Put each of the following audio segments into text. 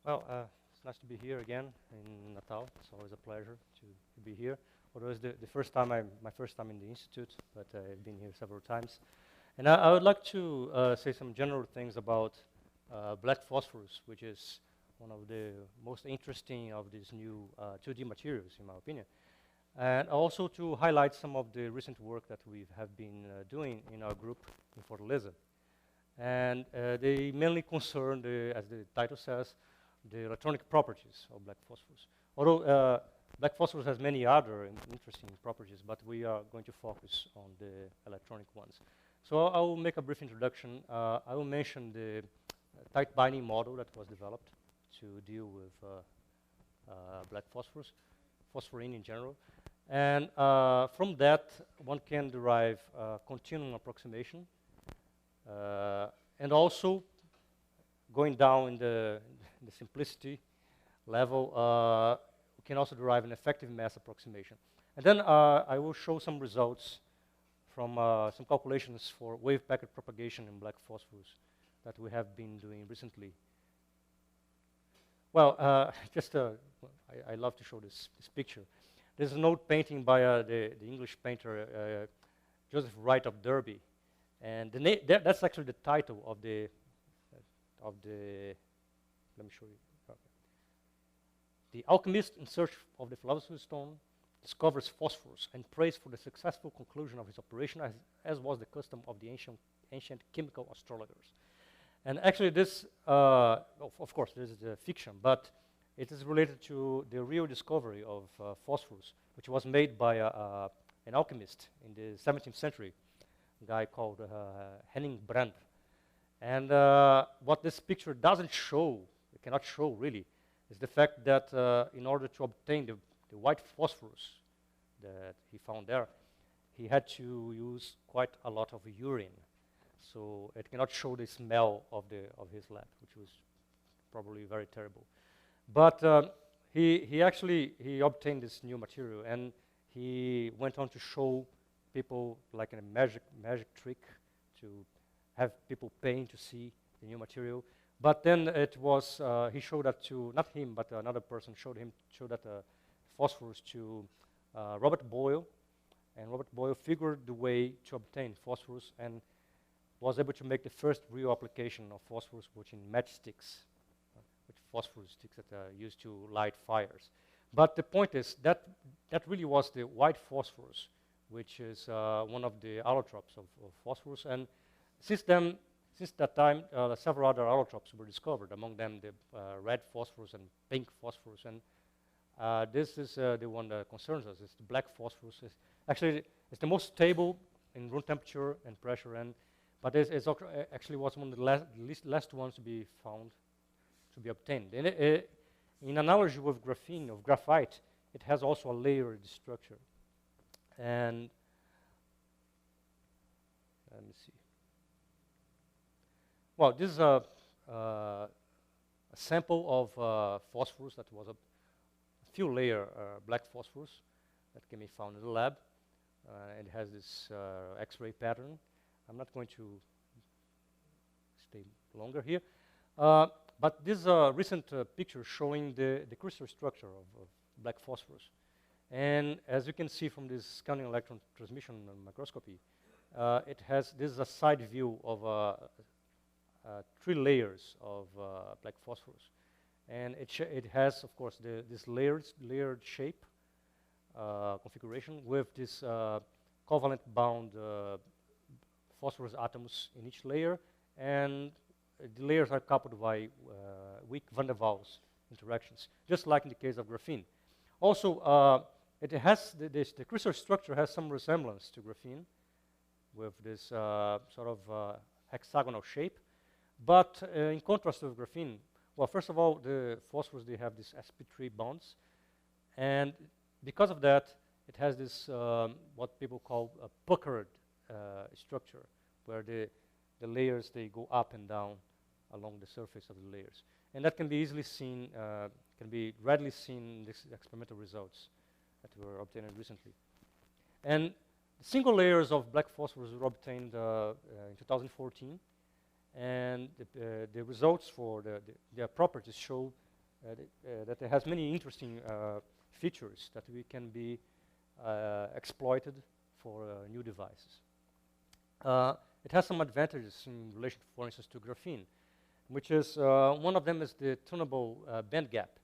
Well, it's nice to be here again in Natal. It's always a pleasure to be here. Although it's the first time, my first time in the Institute, but I've been here several times. And I would like to say some general things about black phosphorus, which is one of the most interesting of these new 2D materials, in my opinion. And also to highlight some of the recent work that we have been doing in our group in Fortaleza. And they mainly concern, as the title says, the electronic properties of black phosphorus. Although black phosphorus has many other interesting properties, but we are going to focus on the electronic ones. So I will make a brief introduction. I will mention the tight binding model that was developed to deal with black phosphorus, phosphorine in general. And from that, one can derive continuum approximation. And also, going down in the simplicity level, we can also derive an effective mass approximation. And then I will show some results from some calculations for wave packet propagation in black phosphorus that we have been doing recently. Well, I love to show this picture. There's an old painting by the English painter Joseph Wright of Derby. And that's actually the title of the, let me show you. Okay. The alchemist in search of the philosopher's stone discovers phosphorus and prays for the successful conclusion of his operation as was the custom of the ancient chemical astrologers. And actually this, of course, this is a fiction, but it is related to the real discovery of phosphorus, which was made by an alchemist in the 17th century. Guy called Henning Brand. And what this picture doesn't show, it cannot show really, is the fact that in order to obtain the white phosphorus that he found there, he had to use quite a lot of urine. So it cannot show the smell of his lab, which was probably very terrible. But he actually obtained this new material, and he went on to show people like in a magic trick to have people paying to see the new material. But then it was, he showed that to, not him, but another person showed that phosphorus to Robert Boyle. And Robert Boyle figured the way to obtain phosphorus and was able to make the first real application of phosphorus, which in matchsticks, with phosphorus sticks that are used to light fires. But the point is that really was the white phosphorus, which is one of the allotropes of phosphorus. And since that time, several other allotropes were discovered, among them the red phosphorus and pink phosphorus. And this is the one that concerns us. It's the black phosphorus. Actually, it's the most stable in room temperature and pressure, but it actually was one of the last ones to be found, to be obtained. And in analogy with graphite, it has also a layered structure. And let me see. Well, this is a sample of phosphorus that was a few layer black phosphorus that can be found in the lab. It has this X-ray pattern. I'm not going to stay longer here. But this is a recent picture showing the crystal structure of black phosphorus. And as you can see from this scanning electron transmission microscopy, this is a side view of 3 layers of black phosphorus. And it has, of course, this layered shape configuration with this covalent bound phosphorus atoms in each layer. And the layers are coupled by weak van der Waals interactions, just like in the case of graphene. Also, it has the crystal structure has some resemblance to graphene with this sort of hexagonal shape. But in contrast with graphene, well, first of all, the phosphorus, they have these sp3 bonds. And because of that, it has this, what people call a puckered structure, where the layers, they go up and down along the surface of the layers. And that can be easily seen, can be readily seen in these experimental results that were obtained recently. And single layers of black phosphorus were obtained in 2014. And the results for their properties show that it has many interesting features that we can be exploited for new devices. It has some advantages in relation, for instance, to graphene, which is one of them is the tunable band gap.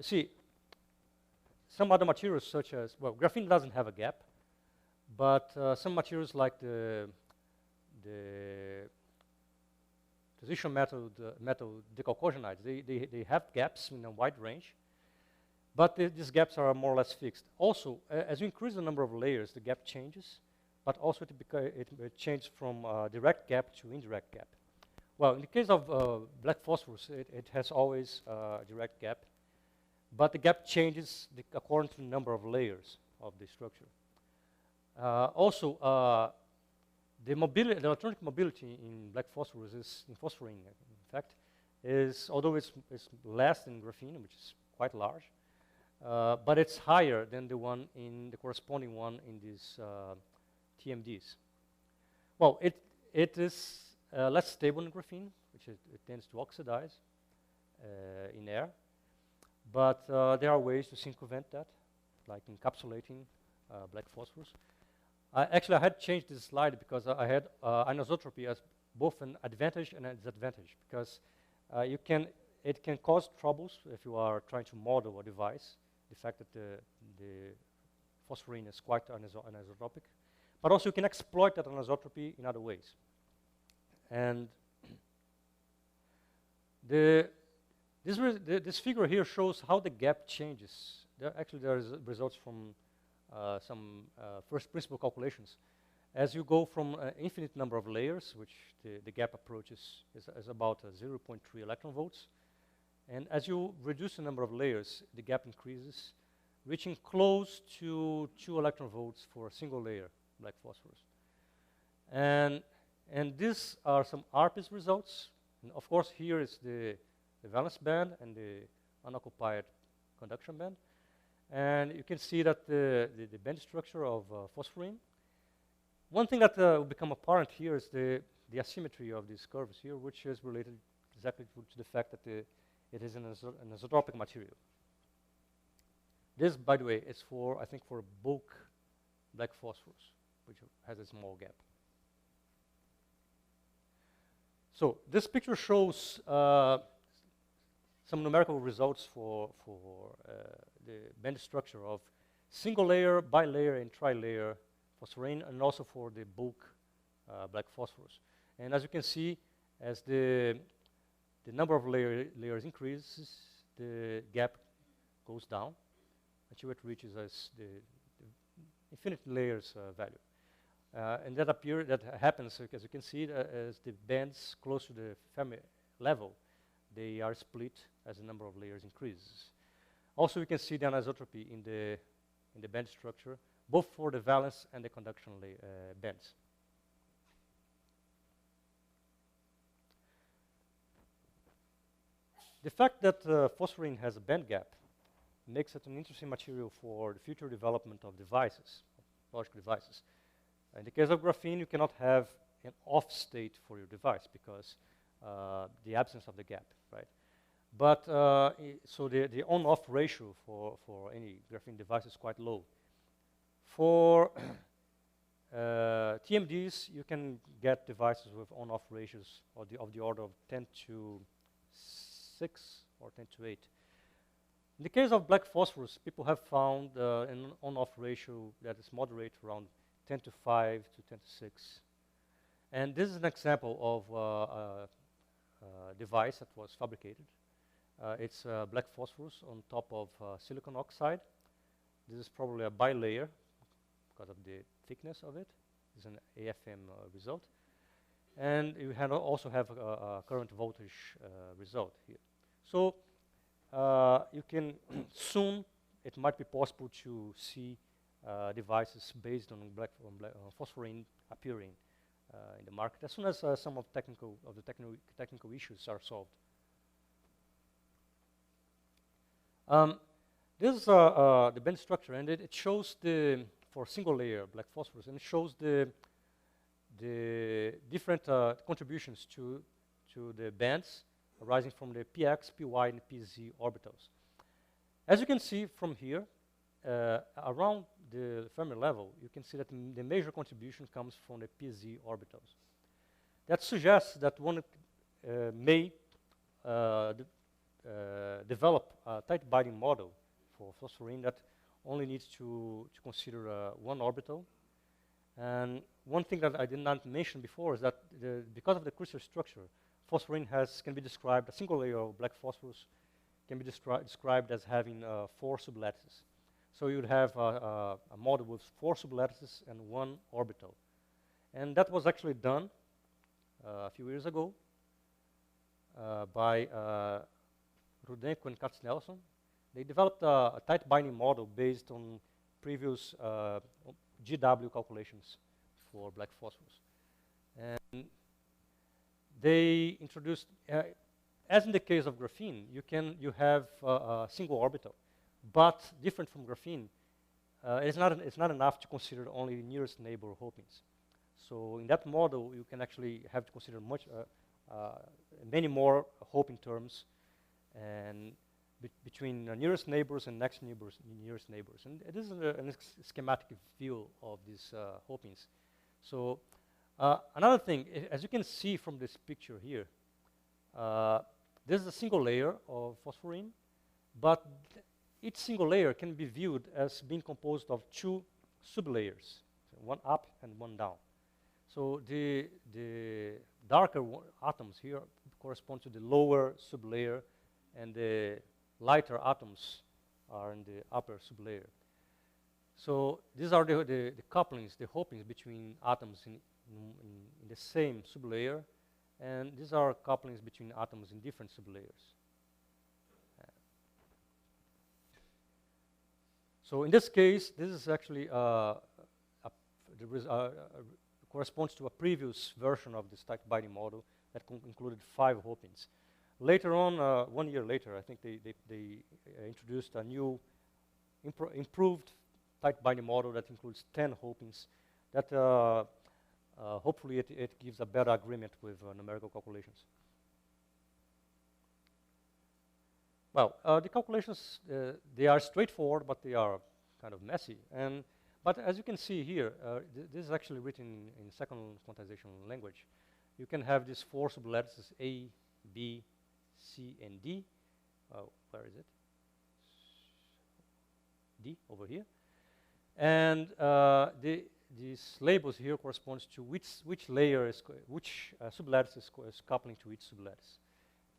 See, some other materials such as, well, graphene doesn't have a gap, but some materials like the transition metal decalcogenides, they have gaps in a wide range, but these gaps are more or less fixed. Also, as you increase the number of layers, the gap changes, but also it changes from direct gap to indirect gap. Well, in the case of black phosphorus, it has always direct gap, but the gap changes according to the number of layers of the structure. Also, the electronic mobility in black phosphorus is, in phosphorine, in fact, is, although it's less than graphene, which is quite large, but it's higher than the one in the corresponding one in these TMDs. Well, it is less stable than graphene, which it tends to oxidize in air, but there are ways to circumvent that, like encapsulating black phosphorus. Actually, I had changed this slide because I had anisotropy as both an advantage and a disadvantage, because it can cause troubles if you are trying to model a device, the fact that the phosphorine is quite anisotropic, but also you can exploit that anisotropy in other ways. And this figure here shows how the gap changes. There is results from some first principle calculations. As you go from an infinite number of layers, which the gap approaches is about 0.3 electron volts, and as you reduce the number of layers, the gap increases, reaching close to 2 electron volts for a single layer, black phosphorus. And these are some ARPIS results. And of course, here is the valence band and the unoccupied conduction band. And you can see that the band structure of phosphorine. One thing that will become apparent here is the asymmetry of these curves here, which is related exactly to the fact that it is an isotropic material. This, by the way, is for, I think, for bulk black phosphorus, which has a small gap. So this picture shows some numerical results for the band structure of single layer, bilayer, and trilayer phosphorine, and also for the bulk black phosphorus. And as you can see, as the number of layers increases, the gap goes down until it reaches as the infinite layers value. And that happens, as you can see, as the bands close to the Fermi level, they are split as the number of layers increases. Also, we can see the anisotropy in the band structure, both for the valence and the conduction bands. The fact that phosphorine has a band gap makes it an interesting material for the future development of devices, logical devices. In the case of graphene, you cannot have an off state for your device because the absence of the gap, right? But so the on-off ratio for any graphene device is quite low. For TMDs, you can get devices with on-off ratios of the order of 10 to 6 or 10 to 8. In the case of black phosphorus, people have found an on-off ratio that is moderate, around 10 to 5 to 10 to 6. And this is an example of a device that was fabricated. It's black phosphorus on top of silicon oxide. This is probably a bilayer because of the thickness of it. This is an AFM result. And you also have a current voltage result here. So you can soon, it might be possible to see devices based on phosphorine appearing in the market as soon as some of the technical issues are solved. This is the band structure, and it shows for single layer black phosphorus, and it shows the different contributions to the bands arising from the px, py, and pz orbitals. As you can see from here, around the Fermi level, you can see that the major contribution comes from the pz orbitals. That suggests that one may develop a tight binding model for phosphorine that only needs to consider one orbital. And one thing that I did not mention before is that because of the crystal structure, phosphorine can be described, a single layer of black phosphorus can be described as having 4 sublattices. So you'd have a model with 4 sublattices and 1 orbital. And that was actually done a few years ago by Rudenko and Katznelson. They developed a tight binding model based on previous GW calculations for black phosphorus. And they introduced, as in the case of graphene, you have a single orbital, but different from graphene, it's not enough to consider only nearest neighbor Hopings. So in that model, you can actually have to consider many more Hoping terms, and between nearest neighbors and next nearest neighbors. And this is a schematic view of these Hopings. So another thing, as you can see from this picture here, this is a single layer of phosphorine, but each single layer can be viewed as being composed of 2 sublayers, so one up and one down. So the darker atoms here correspond to the lower sublayer, and the lighter atoms are in the upper sublayer. So these are the couplings, the Hopings between atoms in the same sublayer, and these are couplings between atoms in different sublayers. So in this case, this is actually corresponds to a previous version of this tight binding model that included 5 Hopings. Later on, 1 year later, I think they introduced a new improved tight binding model that includes 10 Hopings. That hopefully it gives a better agreement with numerical calculations. Well, the calculations, they are straightforward, but they are kind of messy. But as you can see here, this is actually written in second quantization language. You can have these 4 sublattices, A, B, C, and D. Where is it? D, over here. And these labels here corresponds to which layer is, which sublattice is coupling to each sublattice.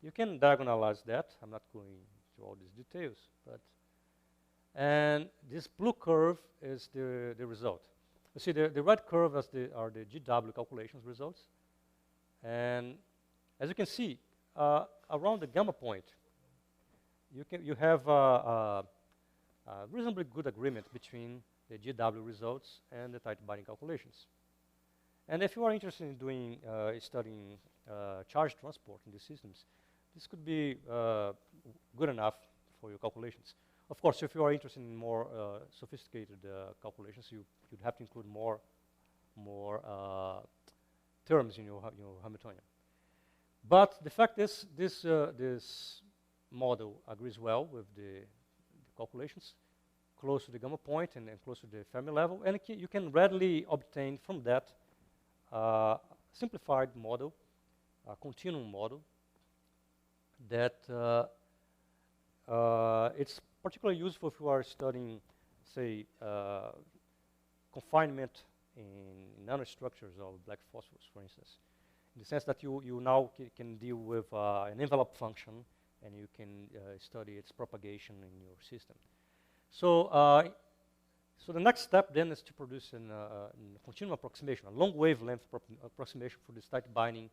You can diagonalize that. I'm not going through all these details, and this blue curve is the result. You see, the red curve are the GW calculations results, and as you can see, around the gamma point, you have a reasonably good agreement between the GW results and the tight binding calculations. And if you are interested in doing studying charge transport in these systems, this could be good enough for your calculations. Of course, if you are interested in more sophisticated calculations, you'd have to include more terms in your Hamiltonian. But the fact is, this model agrees well with the calculations, close to the gamma point and close to the Fermi level, and you can readily obtain from that simplified model, a continuum model, that it's particularly useful if you are studying, say, confinement in nanostructures of black phosphorus, for instance, in the sense that you now can deal with an envelope function, and you can study its propagation in your system. So, so the next step then is to produce a continuum approximation, a long wavelength approximation for these tight binding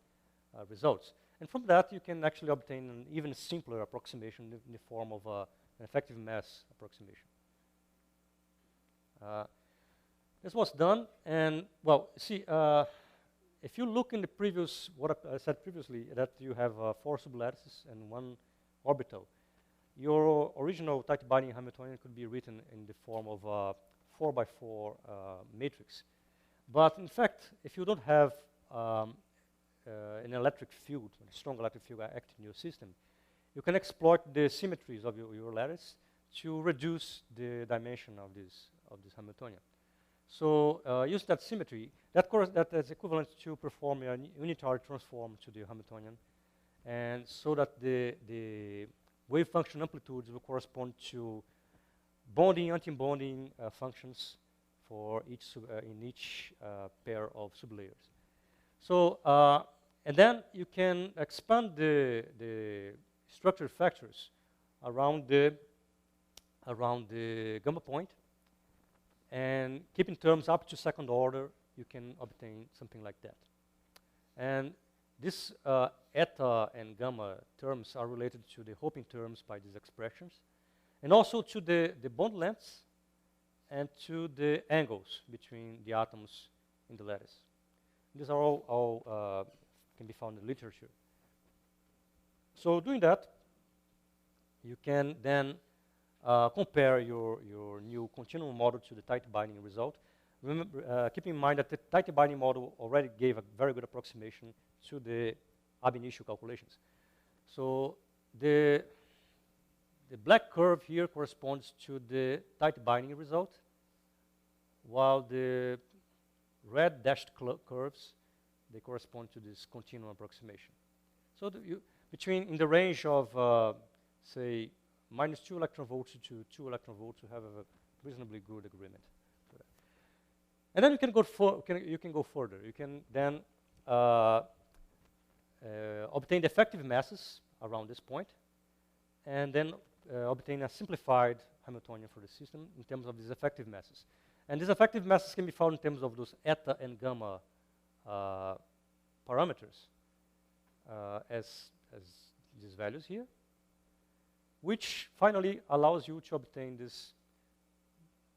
results. And from that, you can actually obtain an even simpler approximation in the form of an effective mass approximation. This was done, and well, see, if you look in the previous, what I said previously, that you have 4 sublattices and 1 orbital, your original tight binding Hamiltonian could be written in the form of a 4x4 matrix. But in fact, if you don't have an electric field, a strong electric field acting in your system, you can exploit the symmetries of your lattice to reduce the dimension of this Hamiltonian. So use that symmetry. That is equivalent to perform a unitary transform to the Hamiltonian, and so that the wave function amplitudes will correspond to bonding, anti-bonding functions for in each pair of sublayers. So and then you can expand the structure factors around the gamma point, and keeping terms up to second order, you can obtain something like that. And this eta and gamma terms are related to the Hoping terms by these expressions, and also to the bond lengths and to the angles between the atoms in the lattice. These are all can be found in literature. So doing that, you can then compare your new continuum model to the tight binding result. Remember, keep in mind that the tight binding model already gave a very good approximation to the ab initio calculations. So the black curve here corresponds to the tight binding result, while the red dashed curves, they correspond to this continuum approximation. So in the range of, say, -2 electron volts to 2 electron volts, you have a reasonably good agreement for that. And then you can go further. You can then obtain the effective masses around this point, and then obtain a simplified Hamiltonian for the system in terms of these effective masses. And these effective masses can be found in terms of those eta and gamma parameters as these values here, which finally allows you to obtain this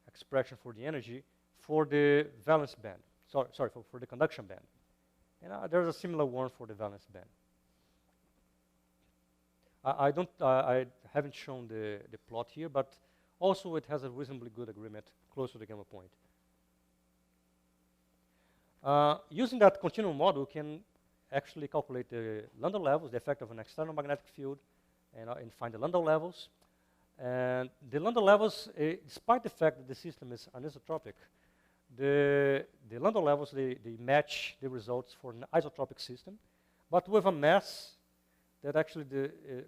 expression for the energy for the valence band. Sorry, for the conduction band. And there's a similar one for the valence band. I haven't shown the plot here, but also it has a reasonably good agreement close to the gamma point. Using that continuum model, can actually calculate the Landau levels, the effect of an external magnetic field, and find the Landau levels. And the Landau levels, despite the fact that the system is anisotropic, the Landau levels, they match the results for an isotropic system, but with a mass that actually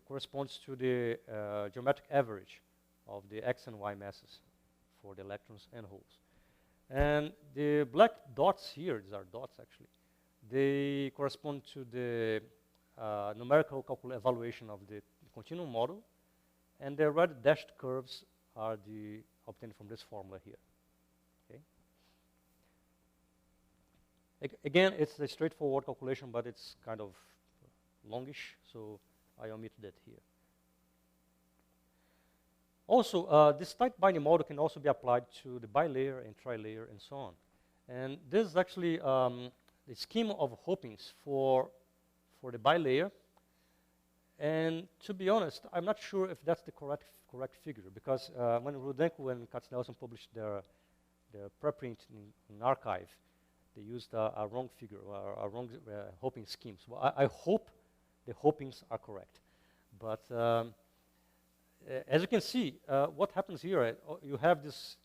corresponds to the geometric average of the x and y masses for the electrons and holes. And the black dots here, these are dots actually, they correspond to the numerical evaluation of the continuum model, and the red dashed curves are obtained from this formula here. Okay. Again, it's a straightforward calculation, but it's kind of longish, so I omitted it here. Also, this tight binding model can also be applied to the bilayer and trilayer and so on. And this is actually the scheme of Hopings for the bilayer. And to be honest, I'm not sure if that's the correct figure, because when Rudenko and Katznelson published their preprint in archive, they used a wrong figure, or a wrong Hoping scheme. So I hope the Hopings are correct. But as you can see, what happens here, you have this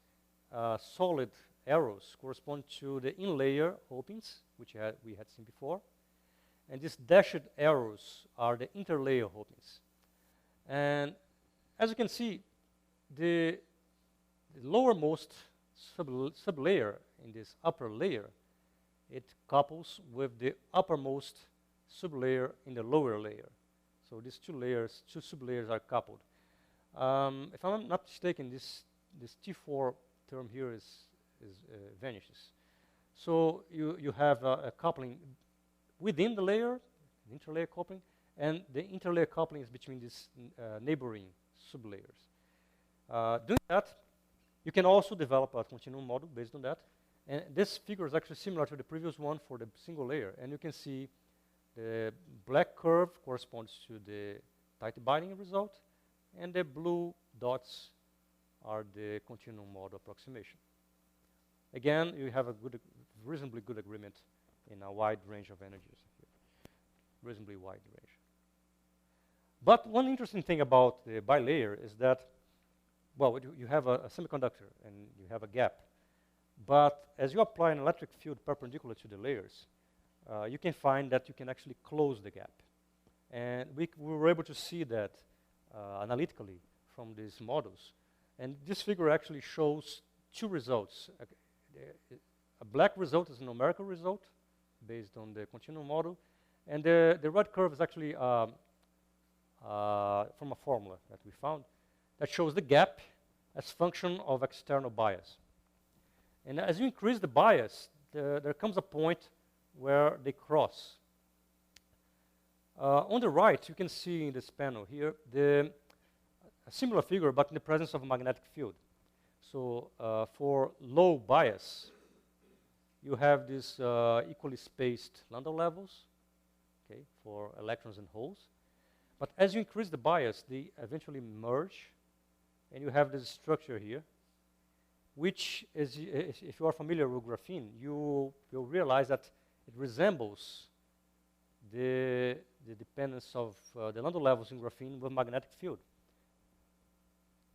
solid arrows correspond to the in-layer Hopings, which we had seen before. And these dashed arrows are the interlayer Hopings. And as you can see, the lowermost sublayer in this upper layer, it couples with the uppermost sublayer in the lower layer. So these two sublayers are coupled. If I'm not mistaken, this T4 term here vanishes. So you have a coupling within the layer, an interlayer coupling, and the interlayer coupling is between these neighboring sublayers. Doing that, you can also develop a continuum model based on that. And this figure is actually similar to the previous one for the single layer. And you can see the black curve corresponds to the tight binding result, and the blue dots are the continuum model approximation. Again, you have a reasonably good agreement in a wide range of energies here. reasonably wide range. But one interesting thing about the bilayer is that, well, you have a semiconductor and you have a gap. But as you apply an electric field perpendicular to the layers, you can find that you can actually close the gap. And we were able to see that analytically from these models. And this figure actually shows two results. A black result is a numerical result based on the continuum model. And the red curve is actually from a formula that we found that shows the gap as function of external bias. And as you increase the bias, there comes a point where they cross. On the right, you can see in this panel here a similar figure, but in the presence of a magnetic field. So for low bias, you have these equally spaced Landau levels, okay, for electrons and holes. But as you increase the bias, they eventually merge, and you have this structure here, which is, if you are familiar with graphene, you'll realize that it resembles the dependence of the Landau levels in graphene with magnetic field.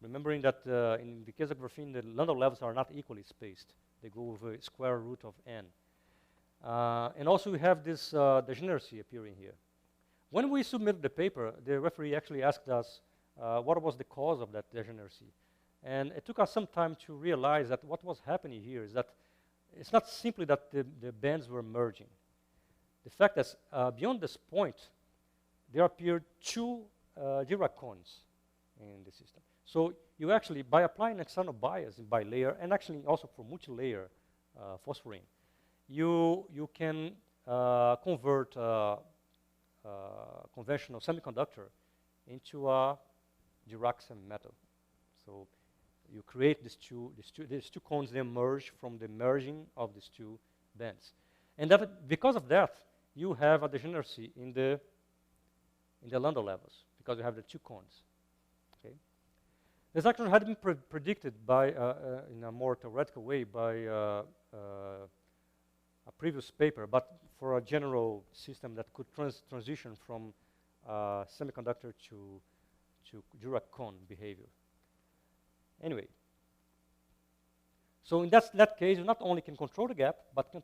Remembering that in the case of graphene, the Landau levels are not equally spaced. They go with a square root of n. And also we have this degeneracy appearing here. When we submitted the paper, the referee actually asked us what was the cause of that degeneracy. And it took us some time to realize that what was happening here is that it's not simply that the bands were merging. The fact is, beyond this point, there appeared two Dirac cones in the system. So you actually, by applying external bias in bilayer, and actually also for multilayer phosphorine, you can convert conventional semiconductor into a Dirac semimetal. So you create these two cones, they emerge from the merging of these two bands. And that, because of that, you have a degeneracy in the Landau levels, because you have the two cones. Okay? This actually had been predicted by, in a more theoretical way by a previous paper, but for a general system that could transition from semiconductor to Dirac cone behavior. Anyway, so in that case, you not only can control the gap, but can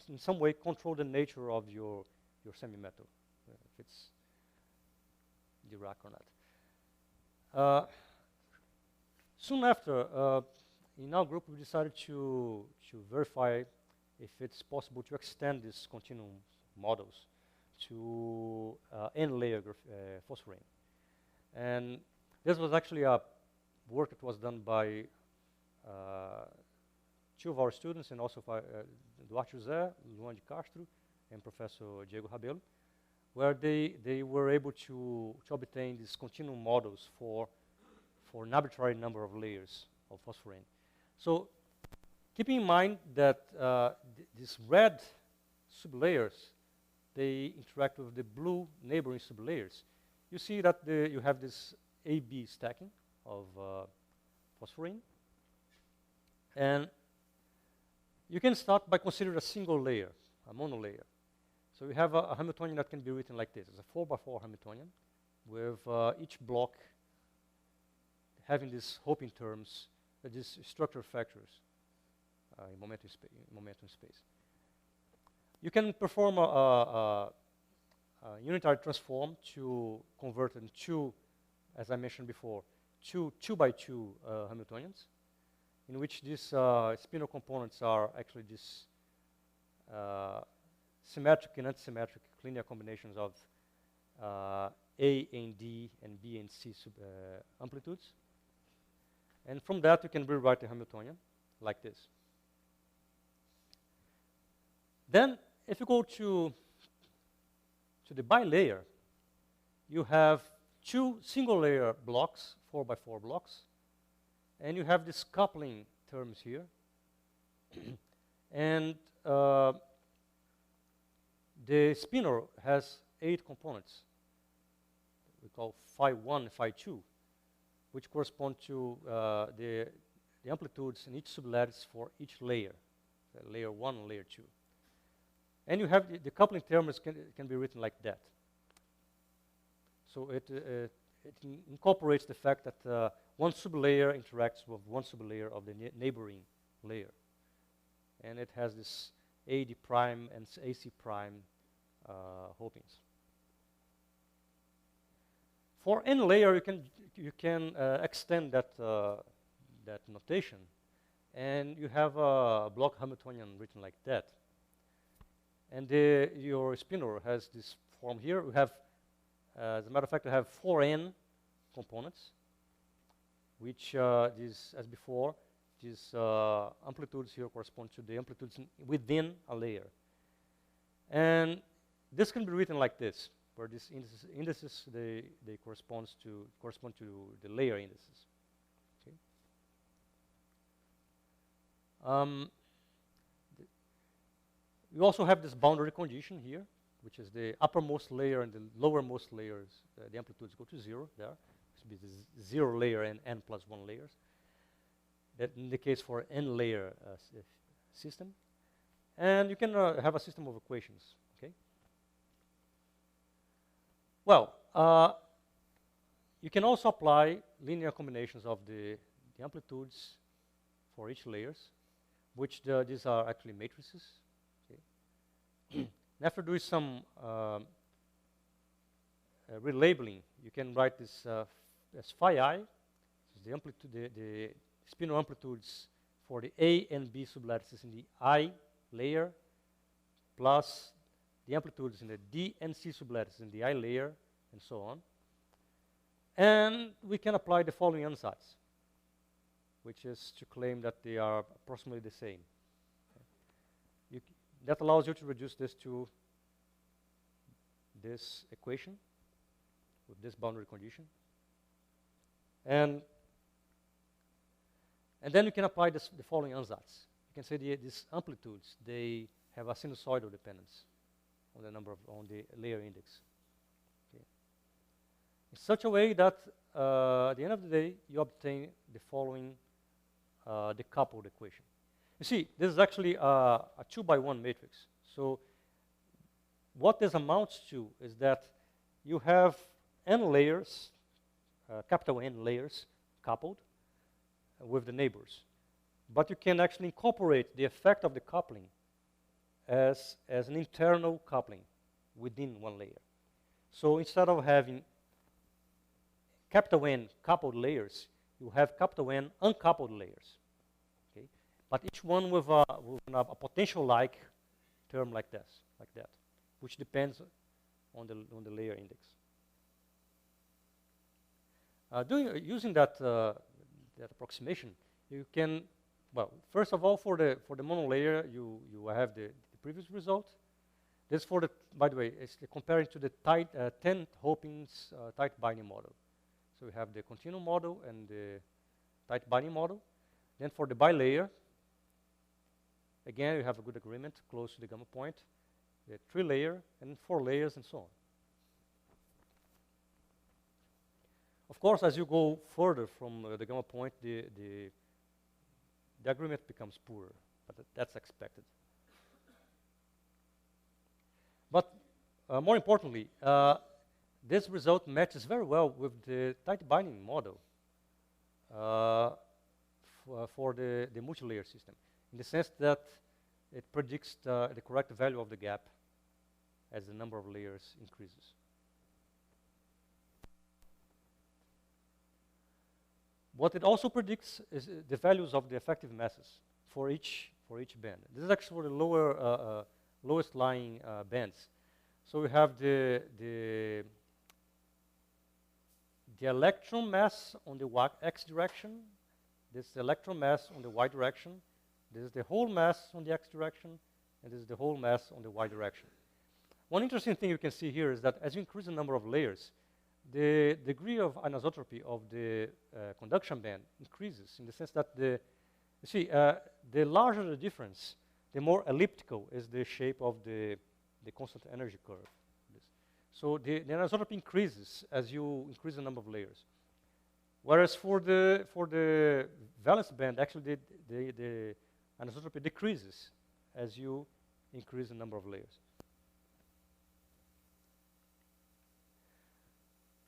in some way control the nature of your semi-metal, if it's Dirac or not. Soon after, in our group, we decided to verify if it's possible to extend these continuum models to n-layer phosphorine. And this was actually a work that was done by two of our students, and also by Duarte José, Luan de Castro, and Professor Diego Rabelo, where they were able to obtain these continuum models for an arbitrary number of layers of phosphorine. So keeping in mind that these red sublayers, they interact with the blue neighboring sublayers, you see that you have this AB stacking of phosphorine. And you can start by considering a single layer, a monolayer. So you have a Hamiltonian that can be written like this. It's a 4x4 Hamiltonian with each block having these Hoping terms, these structure factors in momentum space. You can perform a unitary transform to convert into, as I mentioned before, two 2x2 Hamiltonians, in which these spinor components are actually these symmetric and antisymmetric linear combinations of A and D and B and C amplitudes. And from that, you can rewrite the Hamiltonian like this. Then, if you go to the bilayer, you have two single-layer blocks, 4x4 blocks, and you have these coupling terms here. And the spinor has 8 components. We call phi 1 and phi 2, which correspond to the amplitudes in each sublattice for each layer, layer 1 and layer 2. And you have the coupling terms can be written like that. So it incorporates the fact that one sublayer interacts with one sublayer of the neighboring layer. And it has this AD prime and AC prime hopings. For n layer, you can extend that notation, and you have a block Hamiltonian written like that. And your spinor has this form here. We have, as a matter of fact, we have 4n components, which is, as before, these amplitudes here correspond to the amplitudes within a layer. And this can be written like this, where these indices they correspond to the layer indices. Okay. You also have this boundary condition here, which is the uppermost layer and the lowermost layers. The amplitudes go to 0 there. This would be the 0 layer and n plus 1 layers. That indicates for n layer system. And you can have a system of equations. Okay. Well, you can also apply linear combinations of the amplitudes for each layers, which these are actually matrices. Okay. After doing some relabeling, you can write this as phi I, which is the amplitude, the spinor amplitudes for the A and B sublattices in the I layer, plus the amplitudes in the D and C sublattices in the I layer, and so on. And we can apply the following ansatz, which is to claim that they are approximately the same. Okay. That allows you to reduce this to this equation with this boundary condition. And then you can apply the following ansatz. You can say these amplitudes, they have a sinusoidal dependence on the on the layer index. Okay. In such a way that at the end of the day, you obtain the following decoupled equation. You see, this is actually a 2-by-1 matrix. So what this amounts to is that you have n layers, capital N layers, coupled with the neighbors. But you can actually incorporate the effect of the coupling as an internal coupling within one layer. So instead of having capital N coupled layers, you have capital N uncoupled layers. Okay? But each one with a potential-like term like that, which depends on the layer index. Using that approximation, you can, well, first of all, for the monolayer, you have the previous result. This for the, by the way, it's comparing to the tight 10 Hopings tight binding model. So we have the continuum model and the tight binding model. Then for the bilayer, again, you have a good agreement close to the gamma point, the 3-layer and 4 layers and so on. Of course, as you go further from the gamma point, the agreement becomes poorer, but that's expected. But more importantly, this result matches very well with the tight binding model for the multilayer system, in the sense that it predicts the correct value of the gap as the number of layers increases. What it also predicts is the values of the effective masses for each band. This is actually for the lowest lying bands. So we have the electron mass on the x direction. This is the electron mass on the y direction. This is the whole mass on the x direction, and this is the whole mass on the y direction. One interesting thing you can see here is that as you increase the number of layers, the degree of anisotropy of the conduction band increases, in the sense that the larger the difference, the more elliptical is the shape of the constant energy curve. So the anisotropy increases as you increase the number of layers. Whereas for the valence band, actually the anisotropy decreases as you increase the number of layers.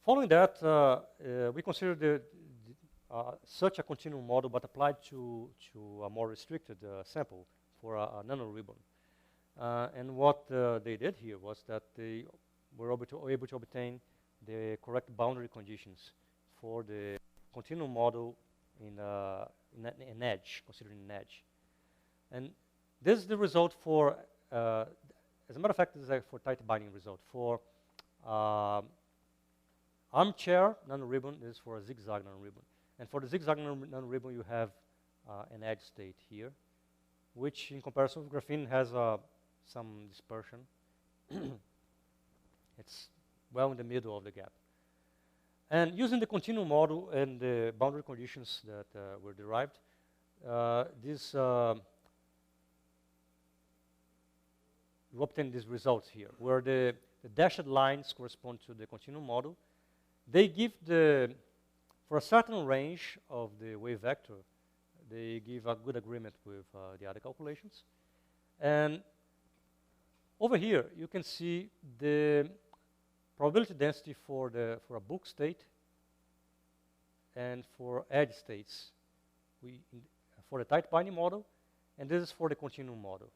Following that, we consider such a continuum model, but applied to a more restricted sample for a nanoribbon. And what they did here was that they were able to obtain the correct boundary conditions for the continuum model in an edge, considering an edge. And this is the result for, as a matter of fact, this is for tight binding result. For armchair nanoribbon, this is for a zigzag nanoribbon. And for the zigzag nanoribbon, you have an edge state here, which in comparison with graphene has some dispersion. It's well in the middle of the gap. And using the continuum model and the boundary conditions that were derived, we obtain these results here, where the dashed lines correspond to the continuum model. They give for a certain range of the wave vector, they give a good agreement with the other calculations. And over here, you can see the probability density for a book state and for edge states for the tight binding model, and this is for the continuum model.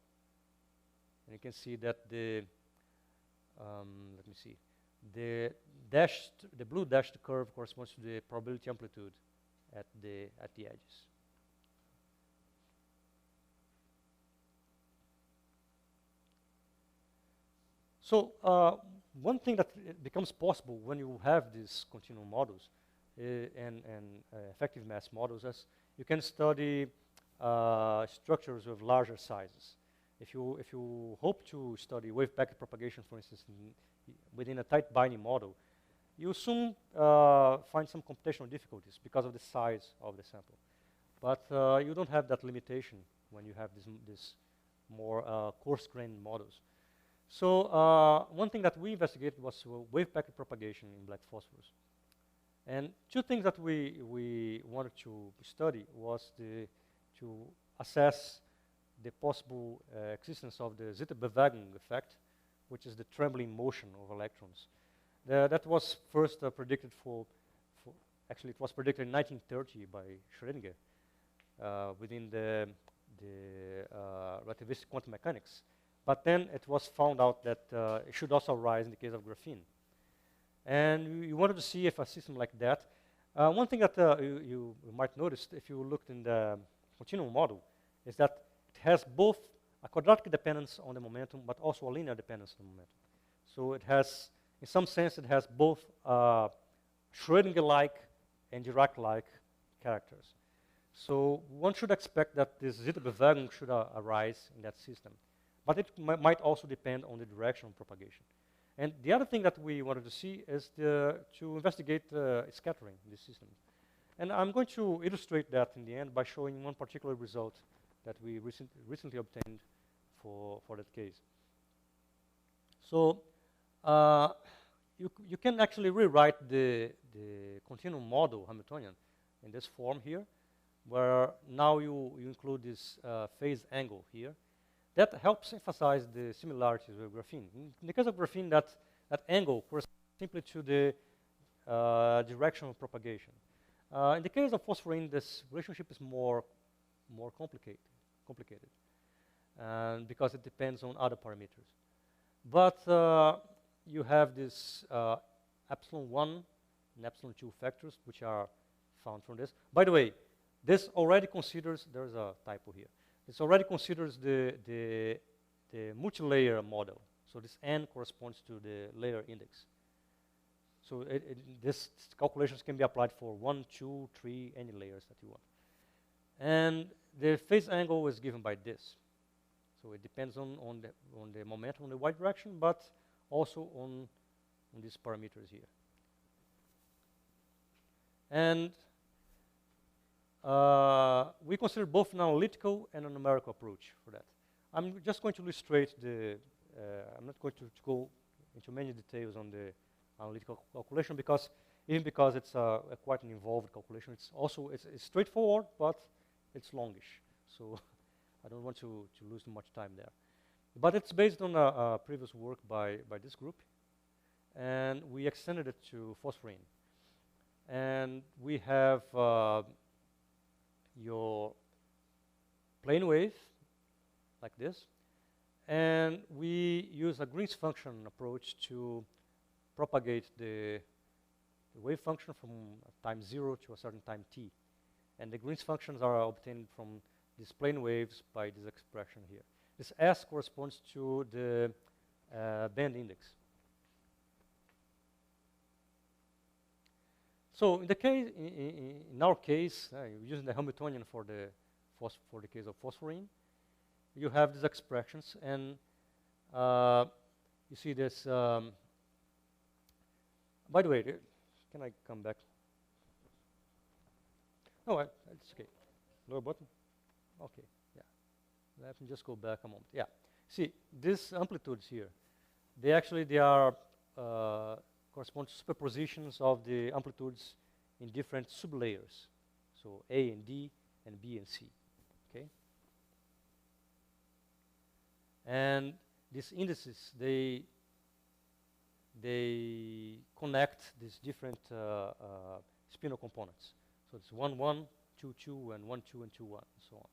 And you can see that let me see, the blue dashed curve corresponds to the probability amplitude at the edges. So one thing that becomes possible when you have these continuum models and effective mass models is you can study structures with larger sizes. If you hope to study wave packet propagation, for instance, within a tight binding model, you soon find some computational difficulties because of the size of the sample. But you don't have that limitation when you have this more coarse-grained models. So one thing that we investigated was wave packet propagation in black phosphorus. And two things that we wanted to study was to assess the possible existence of the Zitterbewegung effect, which is the trembling motion of electrons. That was first predicted actually it was predicted in 1930 by Schrödinger within the relativistic quantum mechanics. But then it was found out that it should also arise in the case of graphene. And we wanted to see if a system like that, one thing that you might notice if you looked in the continuum model is that it has both a quadratic dependence on the momentum, but also a linear dependence on the momentum. So it has, in some sense, it has both Schrödinger-like and Dirac-like characters. So one should expect that this Zitterbewegung should arise in that system. But it might also depend on the direction of propagation. And the other thing that we wanted to see is to investigate scattering in this system. And I'm going to illustrate that in the end by showing one particular result that we recently obtained for that case. So you can actually rewrite the continuum model Hamiltonian in this form here, where now you include this phase angle here. That helps emphasize the similarities with graphene. In the case of graphene, that angle corresponds simply to the direction of propagation. In the case of phosphorine, this relationship is more complicated, because it depends on other parameters. But you have this epsilon 1 and epsilon 2 factors, which are found from this. By the way, this already considers, there's a typo here. This already considers the multilayer model. So this n corresponds to the layer index. So this calculations can be applied for 1, 2, 3, any layers that you want. And the phase angle is given by this. So it depends on the momentum in the y direction, but also on these parameters here. And we consider both an analytical and a numerical approach for that. I'm just going to illustrate I'm not going to go into many details on the analytical calculation because it's quite an involved calculation. It's also it's straightforward, but it's longish. So I don't want to lose too much time there. But it's based on a previous work by this group, and we extended it to phosphorine. And we have your plane wave, like this, and we use a Green's function approach to propagate the wave function from time 0 to a certain time t. And the Green's functions are obtained from these plane waves by this expression here. This S corresponds to the band index. So in the case, in our case, using the Hamiltonian for the case of phosphorine, you have these expressions, and you see this. By the way, can I come back? No, it's okay. Lower button. Okay. Yeah. Let me just go back a moment. Yeah. See, these amplitudes here, they are correspond to superpositions of the amplitudes in different sublayers. So A and D and B and C. Okay. And these indices, they connect these different spinor components. So it's 1, 1, 2, 2, and 1, 2, and 2, 1, and so on.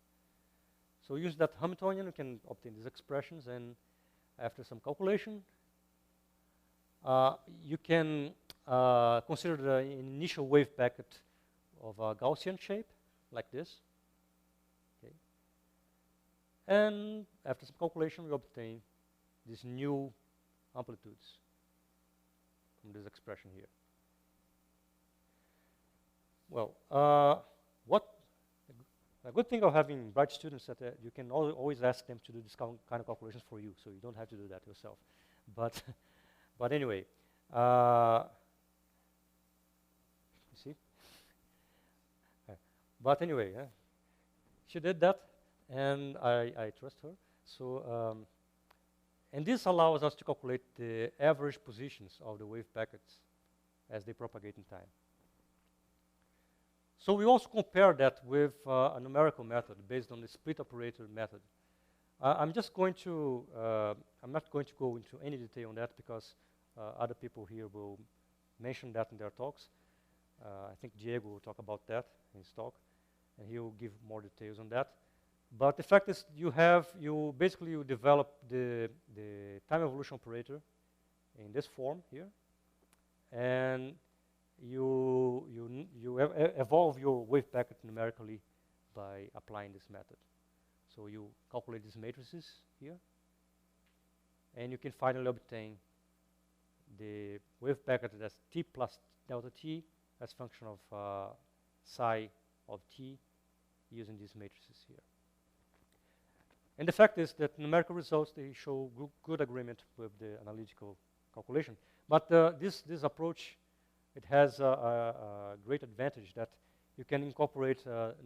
So using that Hamiltonian, we can obtain these expressions, and after some calculation, you can consider the initial wave packet of a Gaussian shape, like this. Okay. And after some calculation, we obtain these new amplitudes from this expression here. Well, a good thing of having bright students that you can always ask them to do this kind of calculations for you, so you don't have to do that yourself. But, but anyway, you see. But anyway, she did that, and I trust her. So, and this allows us to calculate the average positions of the wave packets as they propagate in time. So we also compare that with a numerical method based on the split operator method. I'm just going to, I'm not going to go into any detail on that because other people here will mention that in their talks. I think Diego will talk about that in his talk, and he will give more details on that. But the fact is, you basically develop the time evolution operator in this form here, and you evolve your wave packet numerically by applying this method. So you calculate these matrices here, and you can finally obtain the wave packet that's t plus delta t as function of psi of t using these matrices here. And the fact is that numerical results, they show good agreement with the analytical calculation. But this approach, it has a great advantage that you can incorporate you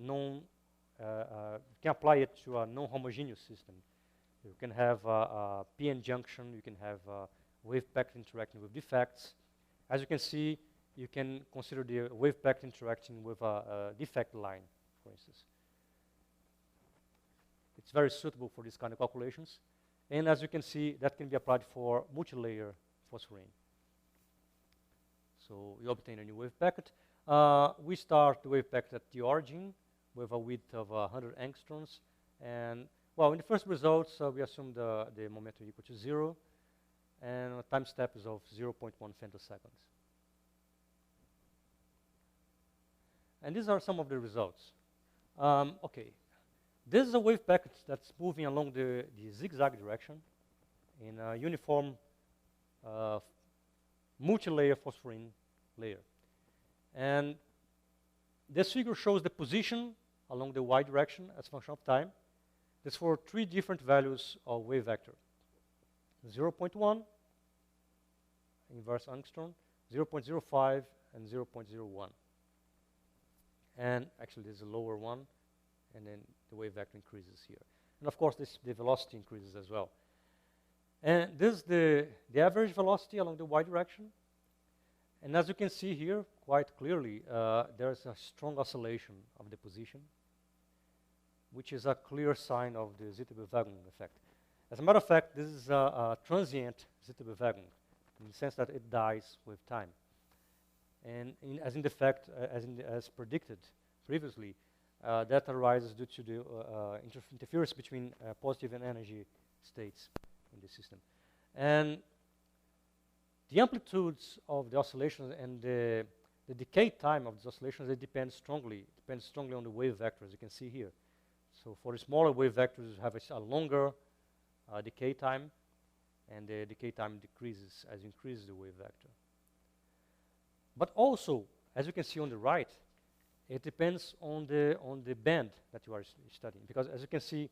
can apply it to a non-homogeneous system. You can have a p-n junction, you can have wave packet interacting with defects. As you can see, you can consider the wave packet interacting with a defect line, for instance. It's very suitable for these kind of calculations. And as you can see, that can be applied for multilayer phosphorine. So you obtain a new wave packet. We start the wave packet at the origin with a width of 100 angstroms. And, well, in the first results, we assume the momentum equal to 0. And a time step is of 0.1 femtoseconds. And these are some of the results. Okay. This is a wave packet that's moving along the zigzag direction in a uniform multi-layer phosphorine layer. And this figure shows the position along the y direction as a function of time. This for 3 different values of wave vector. 0.1, inverse angstrom, 0.05, and 0.01. And actually, there's a lower one, and then the wave vector increases here. And of course, the velocity increases as well. And this is the average velocity along the y direction. And as you can see here, quite clearly, there's a strong oscillation of the position, which is a clear sign of the Zitterbewegung effect. As a matter of fact, this is a transient Zitterbewegung, in the sense that it dies with time. And as predicted previously, that arises due to the interference between positive and energy states in the system. And the amplitudes of the oscillations and the decay time of the oscillations, they depend strongly on the wave vector, as you can see here. So for the smaller wave vectors, you have a longer decay time, and the decay time decreases as you increase the wave vector. But also, as you can see on the right, it depends on the band that you are studying, because as you can see,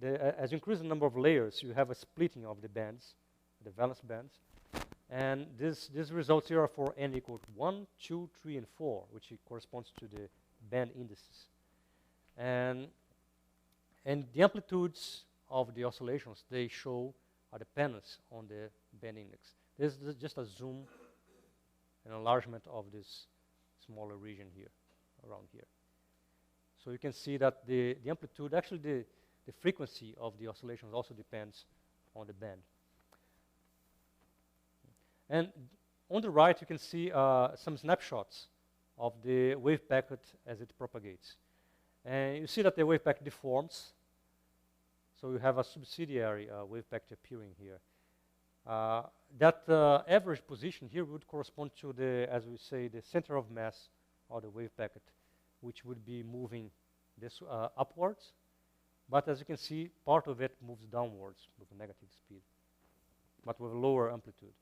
as you increase the number of layers, you have a splitting of the bands, the valence bands, and this results here are for n equal to 1, 2, 3, and 4, which corresponds to the band indices. And the amplitudes of the oscillations, they show a dependence on the band index. This is just a zoom, an enlargement of this smaller region here, around here. So you can see that the amplitude, actually the frequency of the oscillations also depends on the band. And on the right, you can see some snapshots of the wave packet as it propagates. And you see that the wave packet deforms. So you have a subsidiary wave packet appearing here. That average position here would correspond to the, as we say, the center of mass of the wave packet, which would be moving this upwards. But as you can see, part of it moves downwards with a negative speed, but with a lower amplitude.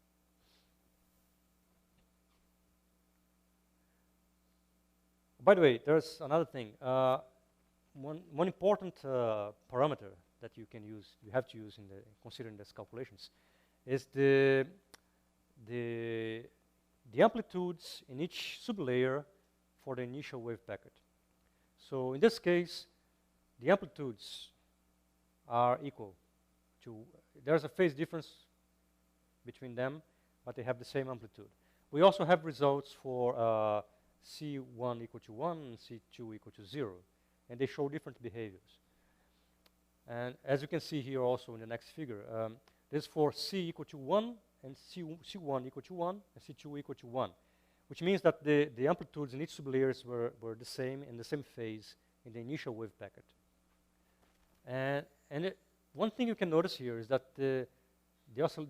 By the way, there's another thing. One important parameter that you have to use in considering these calculations, is the amplitudes in each sublayer for the initial wave packet. So in this case, the amplitudes are equal to, there's a phase difference between them, but they have the same amplitude. We also have results for C1 equal to 1 and C2 equal to 0, and they show different behaviors. And as you can see here also in the next figure, this is for C equal to 1 and C1 equal to 1 and C2 equal to 1, which means that the amplitudes in each sublayers were the same in the same phase in the initial wave packet. And one thing you can notice here is that the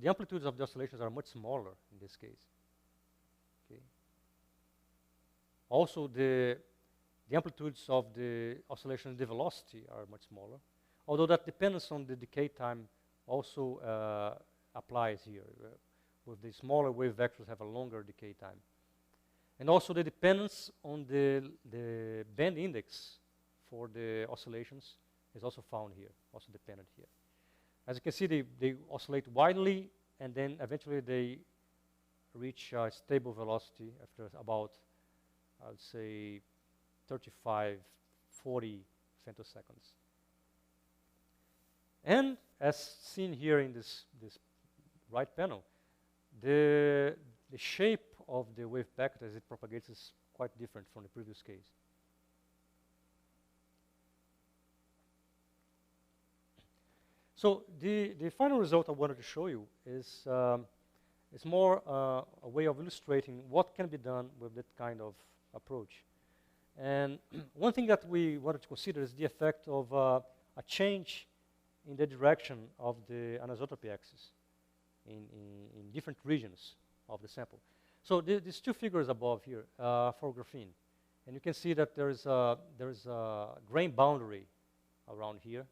amplitudes of the oscillations are much smaller in this case. Okay. Also, the amplitudes of the oscillations, the velocity are much smaller, although that dependence on the decay time also applies here. With the smaller wave vectors have a longer decay time. And also the dependence on the band index for the oscillations is also found here, also dependent here. As you can see, they oscillate widely, and then eventually they reach a stable velocity after about, I would say, 35, 40 femtoseconds. And as seen here in this right panel, the shape of the wave packet as it propagates is quite different from the previous case. So the final result I wanted to show you is more a way of illustrating what can be done with that kind of approach. And one thing that we wanted to consider is the effect of a change in the direction of the anisotropy axis in different regions of the sample. So these two figures above here for graphene, and you can see that there is a grain boundary around here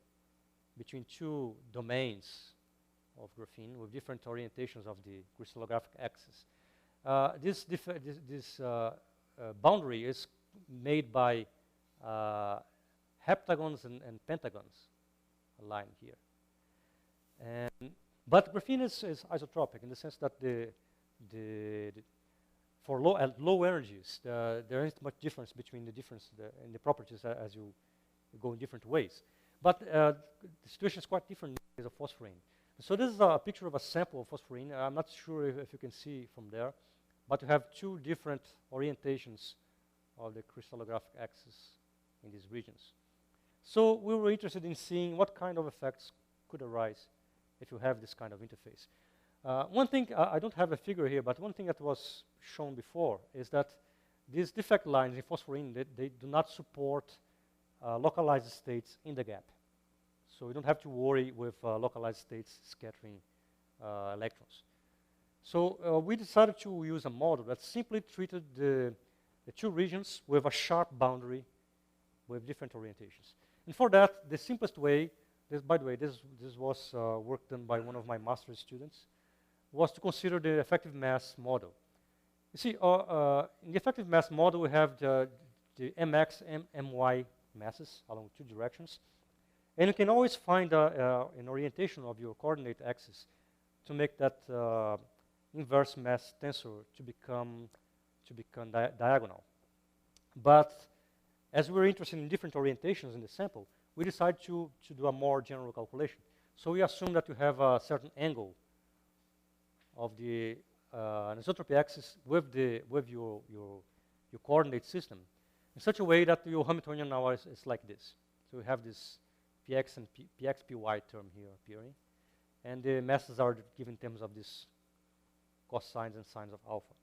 between two domains of graphene with different orientations of the crystallographic axis. This boundary is made by heptagons and pentagons aligned here. But graphene is isotropic in the sense that at low energies, there isn't much difference between in the properties as you go in different ways. But the situation is quite different in the case of phosphorine. So this is a picture of a sample of phosphorine. I'm not sure if you can see from there, but you have two different orientations of the crystallographic axis in these regions. So we were interested in seeing what kind of effects could arise if you have this kind of interface. One thing, I don't have a figure here, but one thing that was shown before is that these defect lines in phosphorine, they do not support localized states in the gap. So you don't have to worry with localized states scattering electrons. So we decided to use a model that simply treated the two regions with a sharp boundary with different orientations. And for that, the simplest way, by the way, this was work done by one of my master's students, was to consider the effective mass model. You see, in the effective mass model, we have the mx and my masses along two directions. And you can always find an orientation of your coordinate axis to make that inverse mass tensor to become diagonal. But as we're interested in different orientations in the sample, we decided to do a more general calculation. So we assume that you have a certain angle of the anisotropy axis with your coordinate system in such a way that your Hamiltonian now is like this. So we have this px and px py term here appearing, and the masses are given in terms of these cosines and sines of alpha.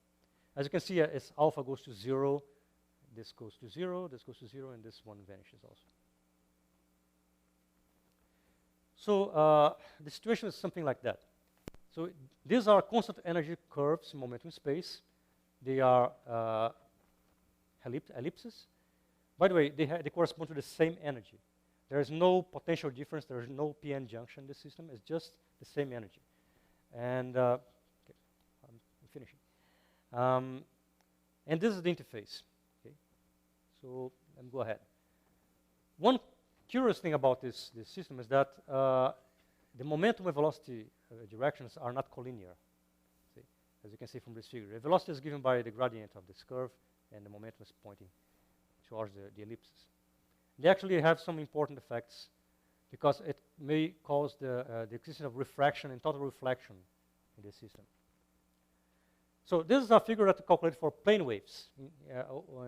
As you can see, as alpha goes to 0, this goes to 0, this goes to 0, and this one vanishes also. So the situation is something like that. So these are constant energy curves in momentum space. They are ellipses. By the way, they correspond to the same energy. There is no potential difference. There is no p-n junction in the system. It's just the same energy. And okay, I'm finishing. And this is the interface. Okay, so let me go ahead. One curious thing about this system is that the momentum and velocity directions are not collinear. See? As you can see from this figure, the velocity is given by the gradient of this curve, and the momentum is pointing towards the ellipses. They actually have some important effects because it may cause the existence of refraction and total reflection in the system. So this is a figure that we calculate for plane waves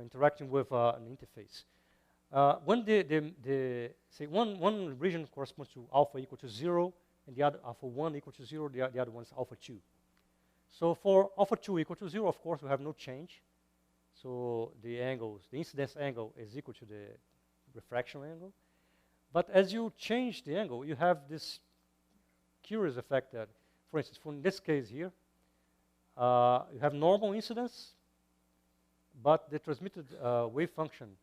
interacting with an interface. When say one region corresponds to alpha equal to 0, and the other alpha 1 equal to 0, the other one is alpha 2. So for alpha 2 equal to 0, of course, we have no change. So the incidence angle is equal to the refraction angle. But as you change the angle, you have this curious effect that, for instance, in this case here, you have normal incidence, but the transmitted wave function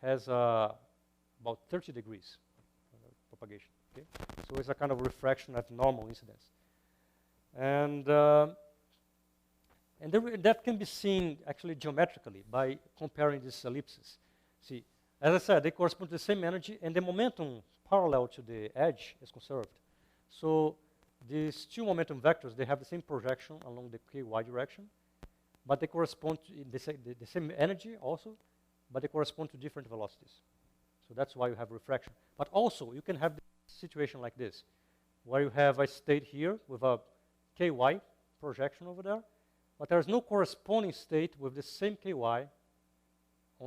has about 30 degrees propagation. Okay? So it's a kind of refraction at normal incidence. And that can be seen actually geometrically by comparing these ellipses. See, as I said, they correspond to the same energy, and the momentum parallel to the edge is conserved. So these two momentum vectors, they have the same projection along the ky direction, but they correspond to the same energy also, but they correspond to different velocities. So that's why you have refraction. But also, you can have a situation like this, where you have a state here with a ky projection over there, but there's no corresponding state with the same ky on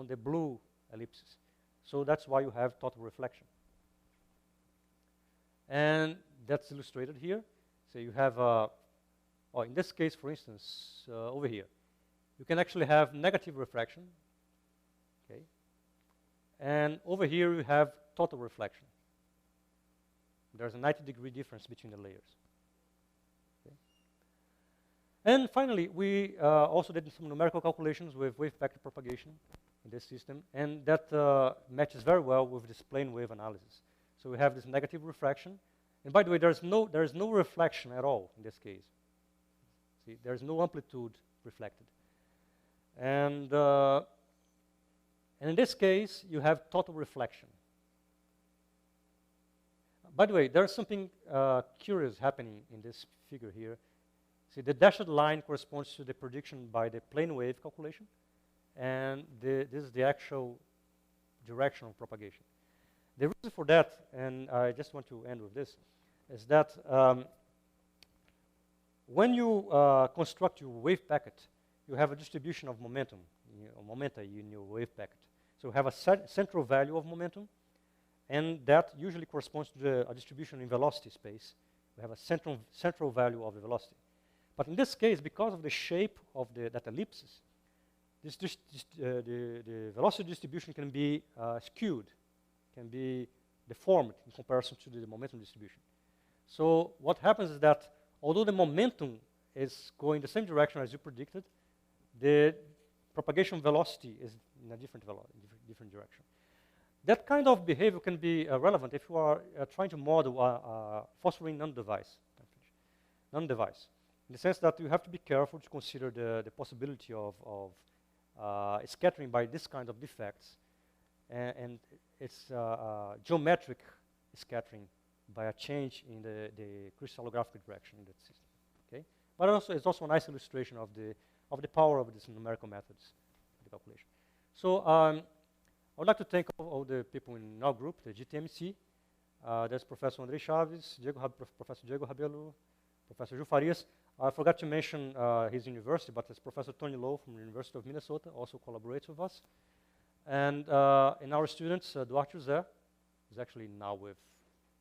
the blue ellipses. So that's why you have total reflection. And that's illustrated here. So you have, in this case, for instance, over here, you can actually have negative refraction. Okay. And over here, you have total reflection. There's a 90-degree difference between the layers. Okay. And finally, we also did some numerical calculations with wave vector propagation in this system, and that matches very well with this plane wave analysis. So we have this negative refraction. And by the way, there is no reflection at all in this case. See, there's no amplitude reflected. And in this case, you have total reflection. By the way, there's something curious happening in this figure here. See, the dashed line corresponds to the prediction by the plane wave calculation, and this is the actual direction of propagation. The reason for that, and I just want to end with this, is that when you construct your wave packet, you have a distribution of momentum, momenta in your wave packet. So you have a central value of momentum, and that usually corresponds to a distribution in velocity space We have a central value of the velocity. But in this case, because of the shape of that ellipsis, the velocity distribution can be skewed, can be deformed in comparison to the momentum distribution. So what happens is that although the momentum is going the same direction as you predicted, the propagation velocity is in a different direction. That kind of behavior can be relevant if you are trying to model a phosphorine non-device, in the sense that you have to be careful to consider the possibility of scattering by this kind of defects, and it's geometric scattering by a change in the crystallographic direction in that system. Okay, but also it's also a nice illustration of the power of these numerical methods for the calculation. So I would like to thank all the people in our group, the GTMC. There's Professor André Chaves, Professor Diego Rabelo, Professor Gil Farias. I forgot to mention his university, but there's Professor Tony Lowe from the University of Minnesota, also collaborates with us. And in our students, Duarte José is actually now with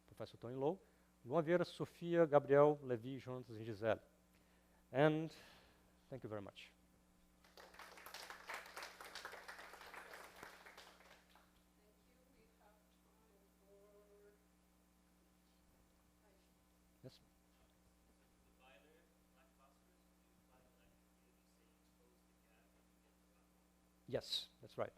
Professor Tony Lowe, Luan Vieira, Sofia, Gabriel, Levi, Jonas, and Gisele. And thank you very much. Yes. Yes, that's right.